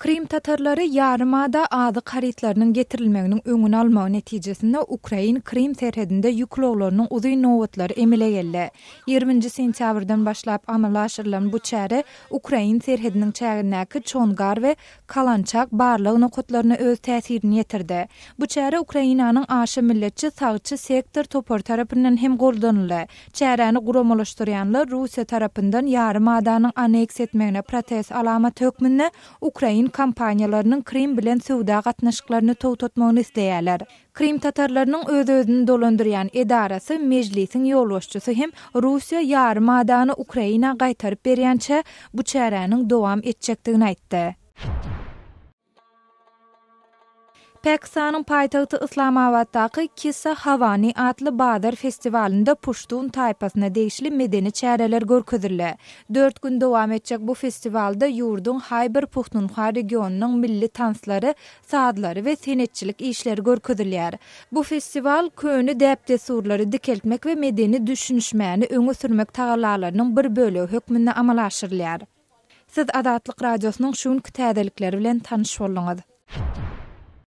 Krim tatarları yarımada adı karitlarının getirilmeginin öňüni almagy netijesinde Ukrain Krim serhedinde ýükloglarynyň uzy nowatlary emile geldi. 20 sentýabrdan başlap amalaşyrylan bu çäre Ukrain serhediniň çägindäki Çongar we Kalançak barlyg nokatlaryna öz täsirini ýetirdi. Bu çäre Ukrainanyň aşy milletçi sagçy sektor topor tarapyndan hem goldanyldy. Çäreni guramalaşdyrýanlar Russiýa tarapyndan yarımadanyň aneks etmegine protest alamat hökmünde Ukrain kampaniýalarynyň Krim bilen söwda gatnaşyklaryny towtatmagyny isleýärler. Krim tatarlarynyň öz-özüni dolandyrýan edarasy mejlisiň ýolbaşçysy hem Russiýa yarımadany Ukraina gaýtaryp berýänçe bu çäreniň dowam etjekdigini aýtdy. Pakistanyň paýtagty Islamabaddaky Kissa Havani adly Badar festivalinde Pushtun taýpasyna degişli medeni çäreler görkezildi. 4 gün dowam etjek bu festivalda ýurduň Hayber Puhtunxwa regionunyň milli tanslary, sadlary we senetçilik işleri görkezilýär. Bu festival köni däpde surlary dikeltmek we medeni düşünüşmäni öňe sürmek tagalalarynyň bir bölegi hökmünde amala aşyrylýar. Siz Adatlyk radiosynyň şuň täzelikleri bilen tanyş boldunuz.